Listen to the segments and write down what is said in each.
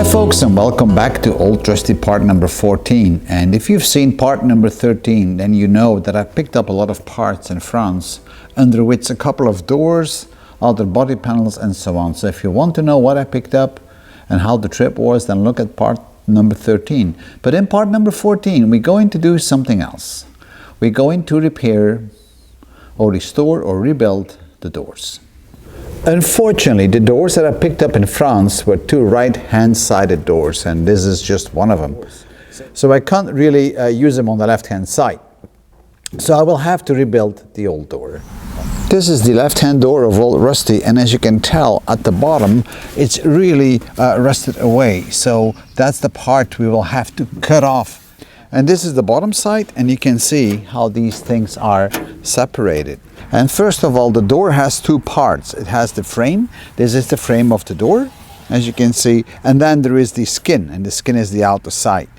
Hi folks, and welcome back to old trusty part number 14. And if you've seen part number 13, then you know that I picked up a lot of parts in France, under which a couple of doors, other body panels and so on. So if you want to know what I picked up and how the trip was, then look at part number 13. But in part number 14, we're going to do something else. We're going to repair or restore or rebuild the doors. Unfortunately, the doors that I picked up in France were two right-hand sided doors, and this is just one of them. So I can't really use them on the left-hand side. So I will have to rebuild the old door. This is the left-hand door of old rusty, and as you can tell at the bottom, it's really rusted away. So that's the part we will have to cut off. And this is the bottom side, and you can see how these things are separated. And first of all, the door has two parts. It has the frame. This is the frame of the door, as you can see. And then there is the skin, and the skin is the outer side.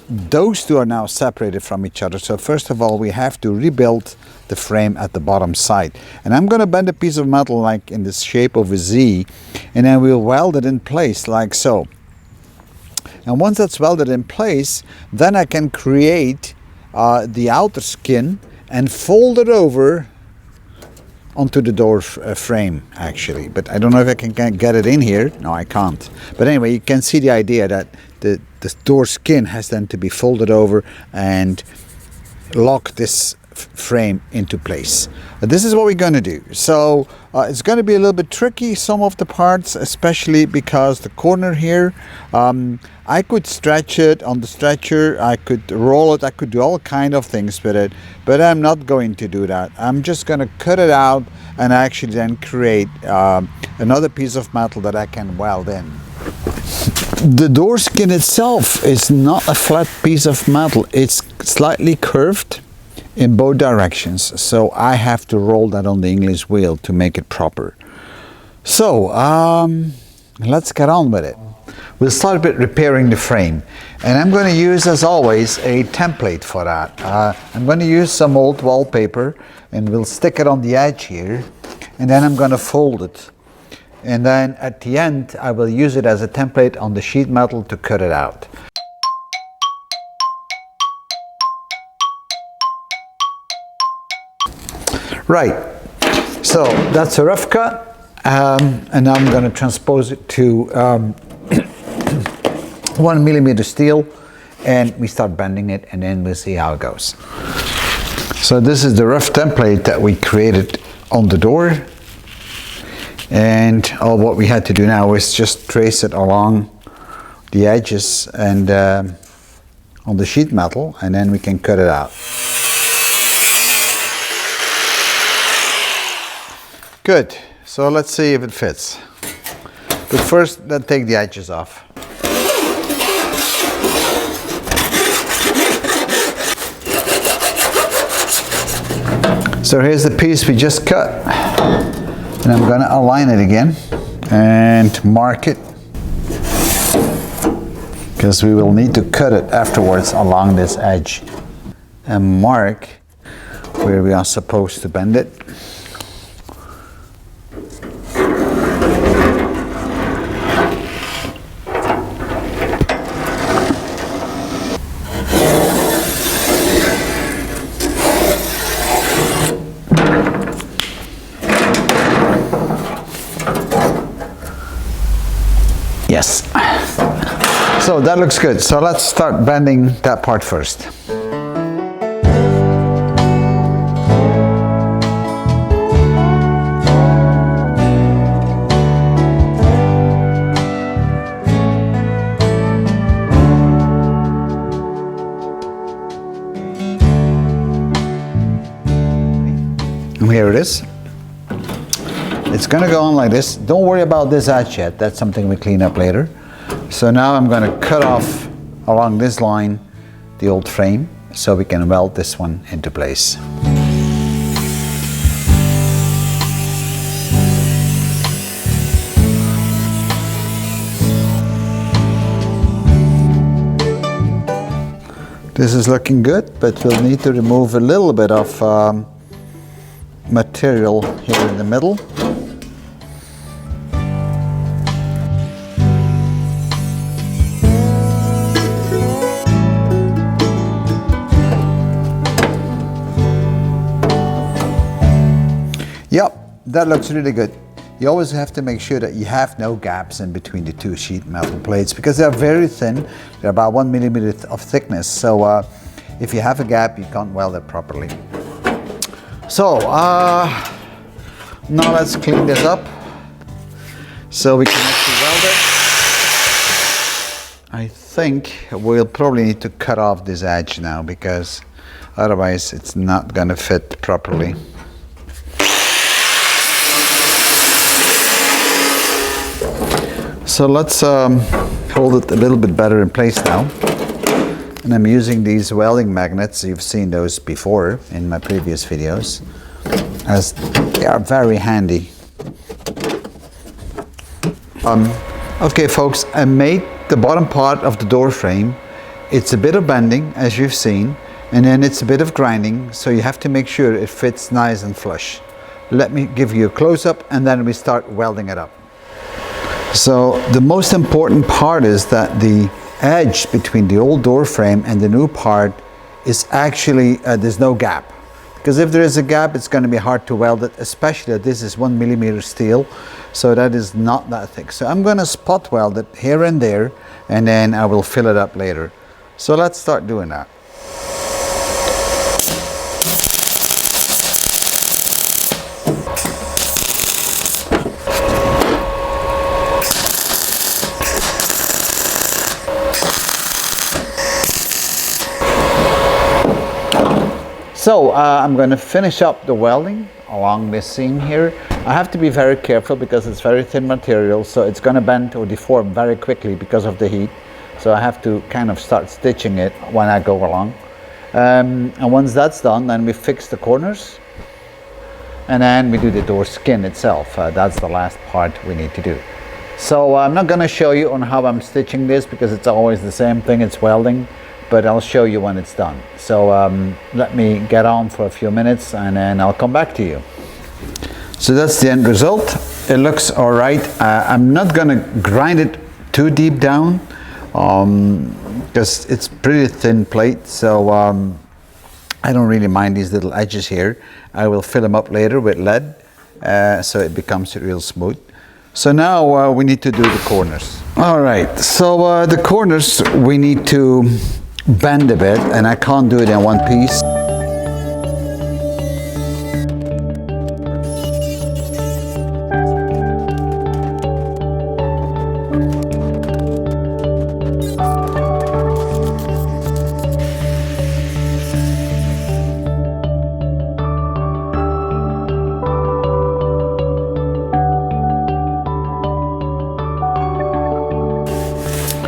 Those two are now separated from each other. So first of all, we have to rebuild the frame at the bottom side. And I'm going to bend a piece of metal like in the shape of a Z, and then we'll weld it in place like so. And once that's welded in place, then I can create the outer skin and fold it over onto the door frame, actually. But I don't know if I can get it in here. No, I can't. But anyway, you can see the idea that the door skin has then to be folded over and lock this frame into place. This is what we're going to do. So it's going to be a little bit tricky, some of the parts, especially because the corner here, I could stretch it on the stretcher, I could roll it, I could do all kind of things with it, but I'm not going to do that. I'm just going to cut it out and actually then create another piece of metal that I can weld in. The door skin itself is not a flat piece of metal, it's slightly curved in both directions, so I have to roll that on the English wheel to make it proper. So let's get on with it. We'll start with repairing the frame, and I'm going to use, as always, a template for that. I'm going to use some old wallpaper, and we'll stick it on the edge here, and then I'm going to fold it, and then at the end I will use it as a template on the sheet metal to cut it out. Right, so that's a rough cut, and now I'm going to transpose it to 1mm steel, and we start bending it, and then we'll see how it goes. So this is the rough template that we created on the door, and all what we had to do now is just trace it along the edges and on the sheet metal, and then we can cut it out. Good, so let's see if it fits. But first, let's take the edges off. So here's the piece we just cut. And I'm going to align it again and mark it, because we will need to cut it afterwards along this edge. And mark where we are supposed to bend it. Yes. So that looks good. So let's start bending that part first. And here it is. It's going to go on like this. Don't worry about this edge yet. That's something we clean up later. So now I'm going to cut off along this line the old frame so we can weld this one into place. This is looking good, but we'll need to remove a little bit of material here in the middle. Yep, that looks really good. You always have to make sure that you have no gaps in between the two sheet metal plates because they're very thin. They're about 1 millimeter of thickness. So if you have a gap, you can't weld it properly. So now let's clean this up so we can actually weld it. I think we'll probably need to cut off this edge now because otherwise it's not going to fit properly. So let's hold it a little bit better in place now. And I'm using these welding magnets. You've seen those before in my previous videos, as they are very handy. Okay folks, I made the bottom part of the door frame. It's a bit of bending, as you've seen, and then it's a bit of grinding, so you have to make sure it fits nice and flush. Let me give you a close-up and then we start welding it up. So the most important part is that the edge between the old door frame and the new part is actually, there's no gap. Because if there is a gap, it's going to be hard to weld it, especially this is 1 millimeter steel, so that is not that thick. So I'm going to spot weld it here and there, and then I will fill it up later. So let's start doing that. So I'm going to finish up the welding along this seam here. I have to be very careful because it's very thin material, so it's going to bend or deform very quickly because of the heat. So I have to kind of start stitching it when I go along. And once that's done, then we fix the corners. And then we do the door skin itself. That's the last part we need to do. So I'm not going to show you on how I'm stitching this because it's always the same thing, it's welding. But I'll show you when it's done. So let me get on for a few minutes and then I'll come back to you. So that's the end result. It looks all right. I'm not going to grind it too deep down because it's pretty thin plate. So I don't really mind these little edges here. I will fill them up later with lead so it becomes real smooth. So now we need to do the corners. All right, so the corners we need to bend a bit, and I can't do it in one piece.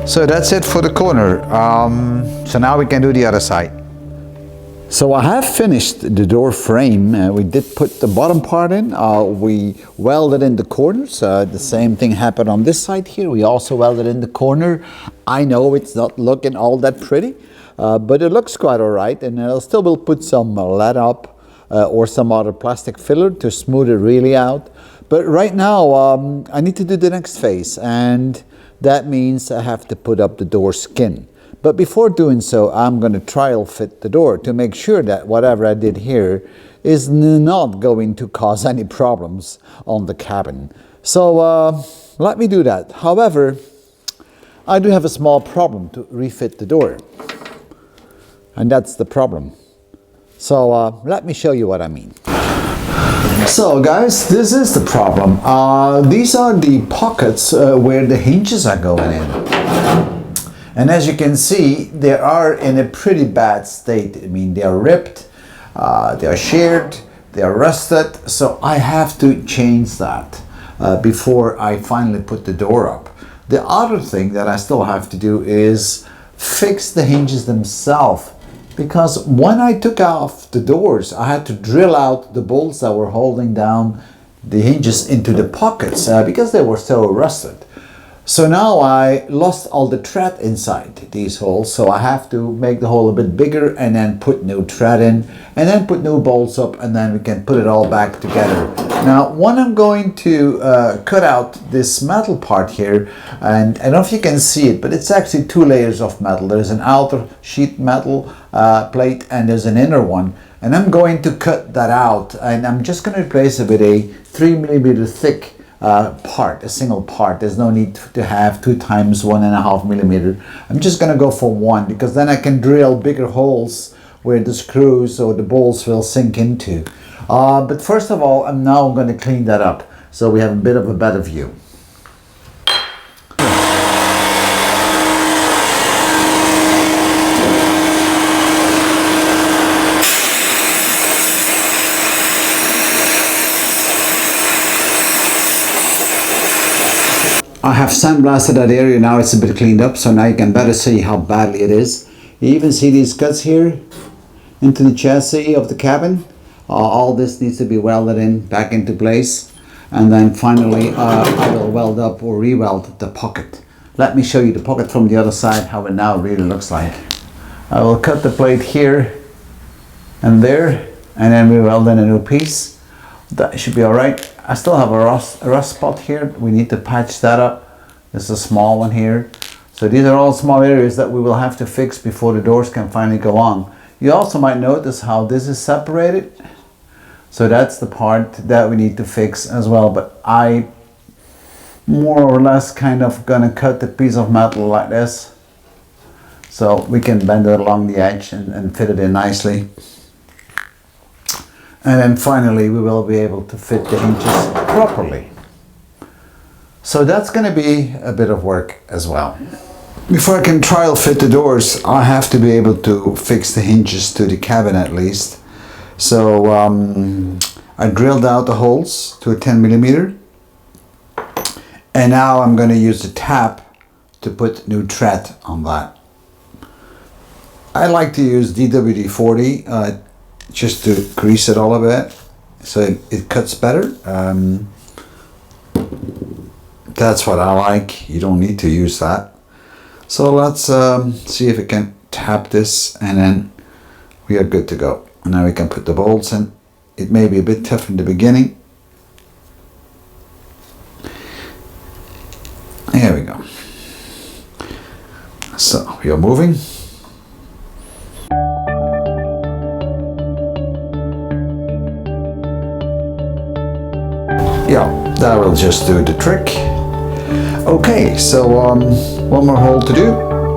So that's it for the corner. So now we can do the other side. So I have finished the door frame. We did put the bottom part in. We welded in the corners. The same thing happened on this side here. We also welded in the corner. I know it's not looking all that pretty, but it looks quite all right. And I still will put some lead up or some other plastic filler to smooth it really out. But right now I need to do the next phase, and that means I have to put up the door skin. But before doing so, I'm going to trial fit the door to make sure that whatever I did here is not going to cause any problems on the cabin. So let me do that. However, I do have a small problem to refit the door. And that's the problem. So let me show you what I mean. So guys, this is the problem. These are the pockets where the hinges are going in. And as you can see, they are in a pretty bad state. I mean, they are ripped, they are sheared, they are rusted. So I have to change that before I finally put the door up. The other thing that I still have to do is fix the hinges themselves. Because when I took off the doors, I had to drill out the bolts that were holding down the hinges into the pockets because they were so rusted. So now I lost all the thread inside these holes, so I have to make the hole a bit bigger and then put new thread in and then put new bolts up, and then we can put it all back together. Now when I'm going to cut out this metal part here, and I don't know if you can see it, but it's actually two layers of metal. There's an outer sheet metal plate and there's an inner one. And I'm going to cut that out, and I'm just going to replace it with a 3mm thick part, a single part. There's no need to have 2 times 1.5mm. I'm just going to go for 1, because then I can drill bigger holes where the screws or the bolts will sink into. But first of all, I'm now going to clean that up so we have a bit of a better view. I have sandblasted that area. Now it's a bit cleaned up, so now you can better see how badly it is. You even see these cuts here into the chassis of the cabin. All this needs to be welded in back into place, and then finally I will weld up or re-weld the pocket. Let me show you the pocket from the other side, how it now really looks like. I will cut the plate here and there, and then we weld in a new piece. That should be all right. I still have a rust spot here. We need to patch that up. There's a small one here. So these are all small areas that we will have to fix before the doors can finally go on. You also might notice how this is separated. So that's the part that we need to fix as well. But I more or less kind of gonna cut the piece of metal like this, so we can bend it along the edge and fit it in nicely. And then finally we will be able to fit the hinges properly. So that's going to be a bit of work as well. Before I can trial fit the doors, I have to be able to fix the hinges to the cabin at least. So I drilled out the holes to a 10mm. And now I'm going to use the tap to put new thread on that. I like to use DWD-40 just to grease it all a bit so it cuts better. That's what I like. You don't need to use that. So let's see if we can tap this, and then we are good to go. And now we can put the bolts in. It may be a bit tough in the beginning. Here we go. So we are moving. Yeah, that will just do the trick. Okay, so one more hole to do,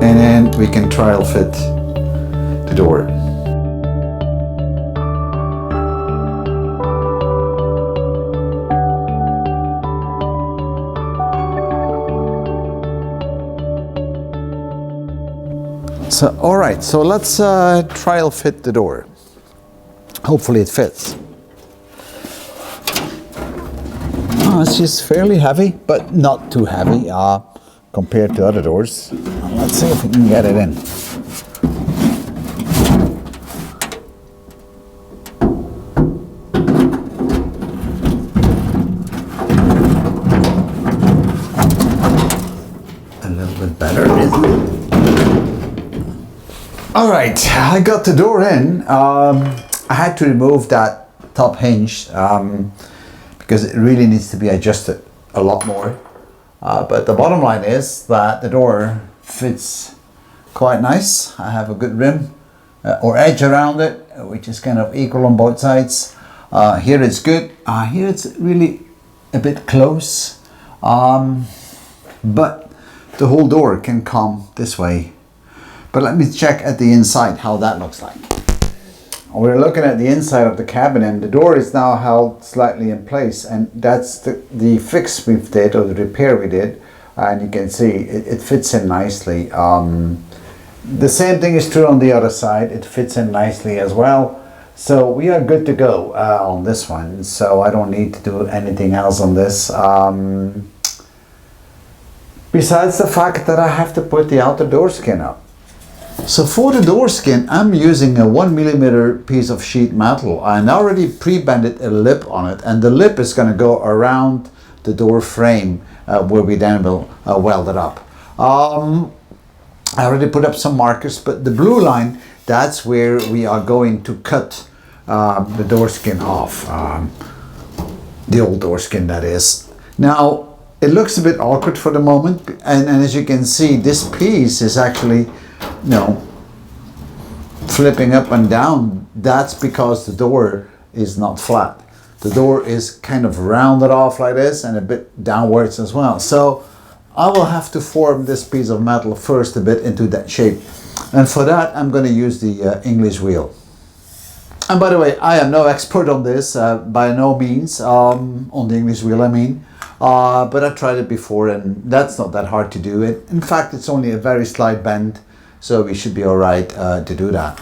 and then we can trial fit the door. So, all right, so let's trial fit the door. Hopefully it fits. It's just fairly heavy, but not too heavy compared to other doors. Let's see if we can get it in. A little bit better, isn't it? All right, I got the door in. I had to remove that top hinge because it really needs to be adjusted a lot more. But the bottom line is that the door fits quite nice. I have a good rim or edge around it, which is kind of equal on both sides. Here it's good. Here it's really a bit close. But the whole door can come this way. But let me check at the inside how that looks like. We're looking at the inside of the cabin, and the door is now held slightly in place, and that's the fix we did, or the repair we did, and you can see it fits in nicely. The same thing is true on the other side. It fits in nicely as well. So we are good to go on this one, so I don't need to do anything else on this. Besides the fact that I have to put the outer door skin up. So for the door skin, I'm using a 1mm piece of sheet metal. I already pre-bended a lip on it, and the lip is going to go around the door frame where we then will weld it up. I already put up some markers, but the blue line, that's where we are going to cut the door skin off. The old door skin, that is. Now, it looks a bit awkward for the moment, and as you can see, this piece is actually flipping up and down, that's because the door is not flat. The door is kind of rounded off like this and a bit downwards as well. So I will have to form this piece of metal first a bit into that shape. And for that, I'm going to use the English wheel. And by the way, I am no expert on this, by no means, on the English wheel I mean. But I tried it before and that's not that hard to do. In fact, it's only a very slight bend, so we should be alright to do that.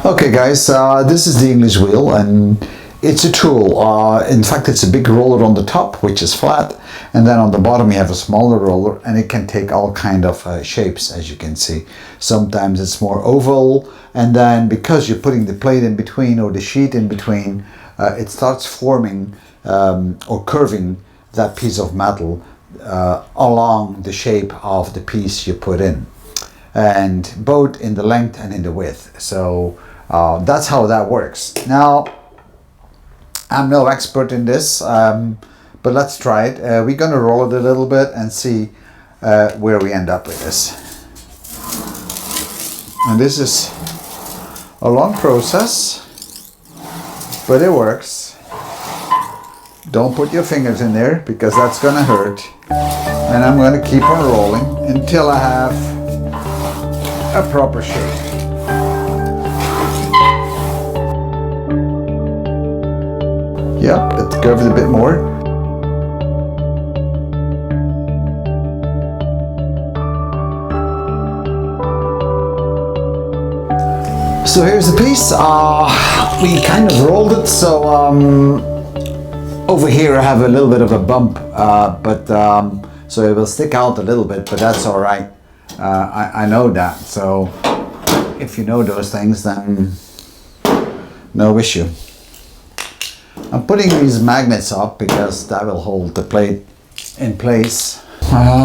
Okay guys, this is the English wheel and it's a tool. In fact, it's a big roller on the top, which is flat, and then on the bottom you have a smaller roller, and it can take all kind of shapes, as you can see. Sometimes it's more oval, and then because you're putting the plate in between or the sheet in between, it starts forming or curving that piece of metal along the shape of the piece you put in, and both in the length and in the width. So that's how that works. Now, I'm no expert in this, but let's try it. We're going to roll it a little bit and see where we end up with this. And this is a long process, but it works. Don't put your fingers in there because that's going to hurt. And I'm going to keep on rolling until I have a proper shape. Yep, it curves a bit more. So here's the piece. We kind of rolled it, so over here I have a little bit of a bump, so it will stick out a little bit, but that's all right. I know that, so if you know those things, then no issue. I'm putting these magnets up because that will hold the plate in place.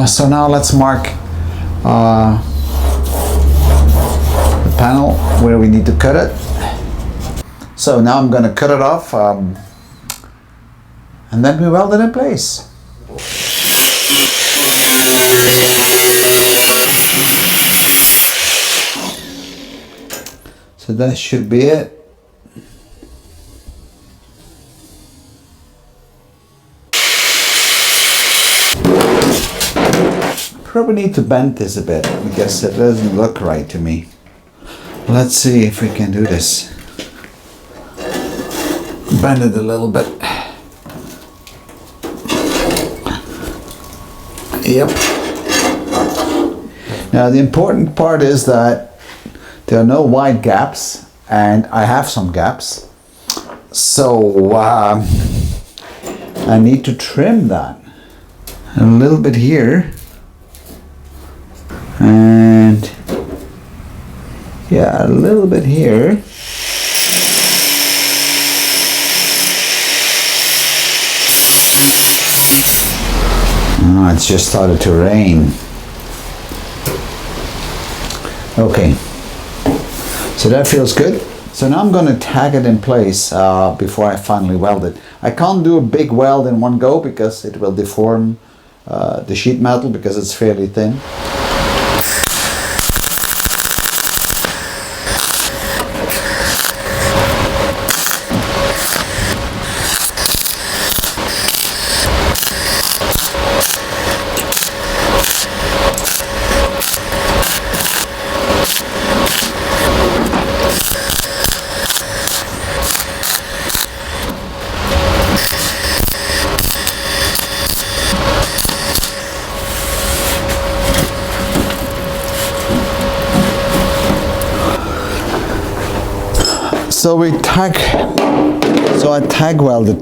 So now let's mark the panel where we need to cut it. So now I'm going to cut it off and then we weld it in place. So that should be it. Probably need to bend this a bit because it doesn't look right to me. Let's see if we can do this. Bend it a little bit. Yep. Now the important part is that there are no wide gaps, and I have some gaps. So I need to trim that a little bit here. And yeah, a little bit here. Oh, it's just started to rain. Okay, so that feels good. So now I'm going to tag it in place before I finally weld it. I can't do a big weld in one go because it will deform the sheet metal because it's fairly thin. So I tag welded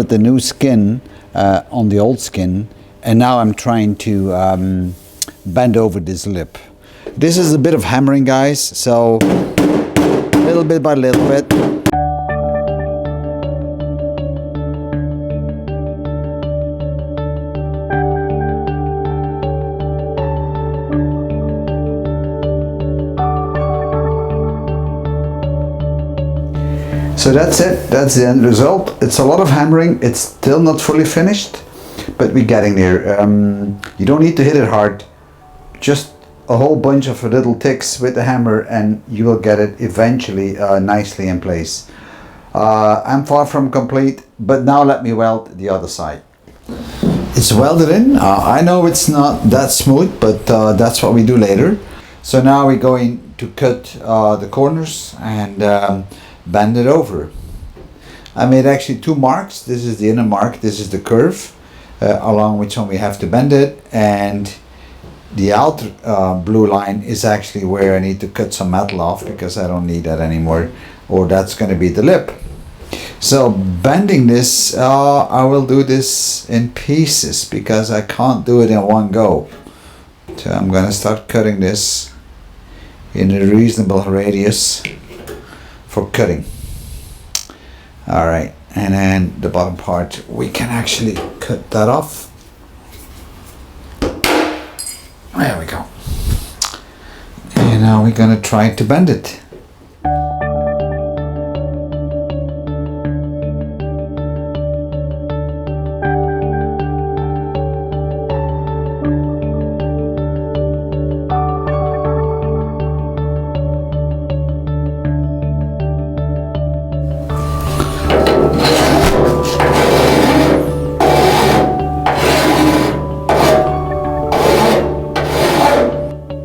the new skin on the old skin, and now I'm trying to bend over this lip. This is a bit of hammering, guys, so little bit by little bit. So that's it, that's the end result. It's a lot of hammering, it's still not fully finished, but we're getting there. You don't need to hit it hard, just a whole bunch of little ticks with the hammer, and you will get it eventually nicely in place. I'm far from complete, but now let me weld the other side. It's welded in. I know it's not that smooth, but that's what we do later. So now we're going to cut the corners and bend it over. I made actually two marks. This is the inner mark, this is the curve along which one we have to bend it, and the outer blue line is actually where I need to cut some metal off, because I don't need that anymore, or that's going to be the lip. So bending this, I will do this in pieces because I can't do it in one go. So I'm going to start cutting this in a reasonable radius for cutting. Alright, and then the bottom part, we can actually cut that off. There we go. And now we're going to try to bend it.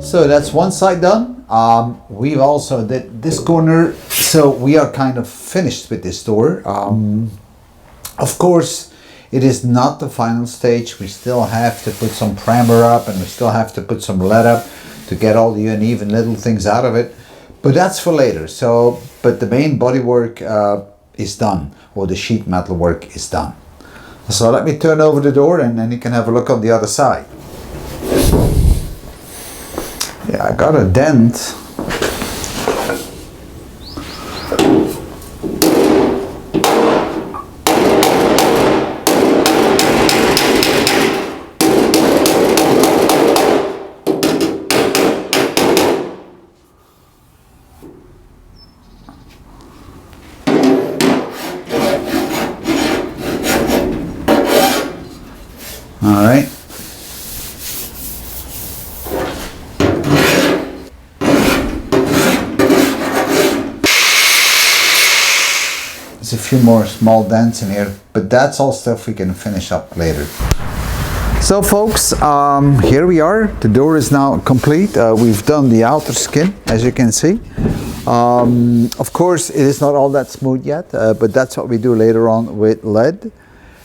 So that's one side done. We've also did this corner, so we are kind of finished with this door. Of course, it is not the final stage. We still have to put some primer up, and we still have to put some lead up to get all the uneven little things out of it. But that's for later. So, but the main bodywork is done, or the sheet metal work is done. So let me turn over the door, and then you can have a look on the other side. Yeah, I got a dent. All right. There's a few more small dents in here, but that's all stuff we can finish up later. So folks, here we are. The door is now complete. We've done the outer skin, as you can see. Of course, it is not all that smooth yet, but that's what we do later on with lead.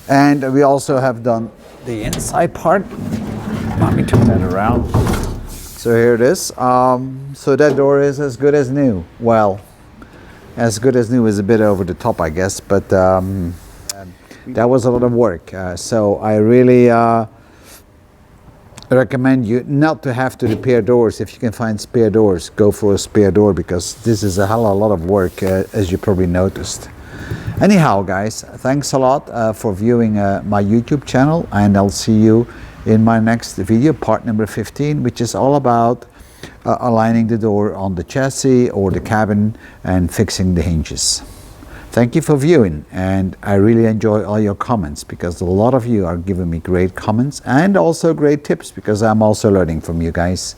And we also have done the inside part. Let me turn that around. So here it is. So that door is as good as new. Well, as good as new is a bit over the top, I guess, but that was a lot of work. So I really recommend you not to have to repair doors. If you can find spare doors, go for a spare door, because this is a hell of a lot of work, as you probably noticed. Anyhow, guys, thanks a lot for viewing my YouTube channel, and I'll see you in my next video, part number 15, which is all about aligning the door on the chassis or the cabin and fixing the hinges. Thank you for viewing, and I really enjoy all your comments, because a lot of you are giving me great comments and also great tips, because I'm also learning from you guys.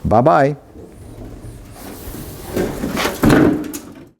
Bye bye.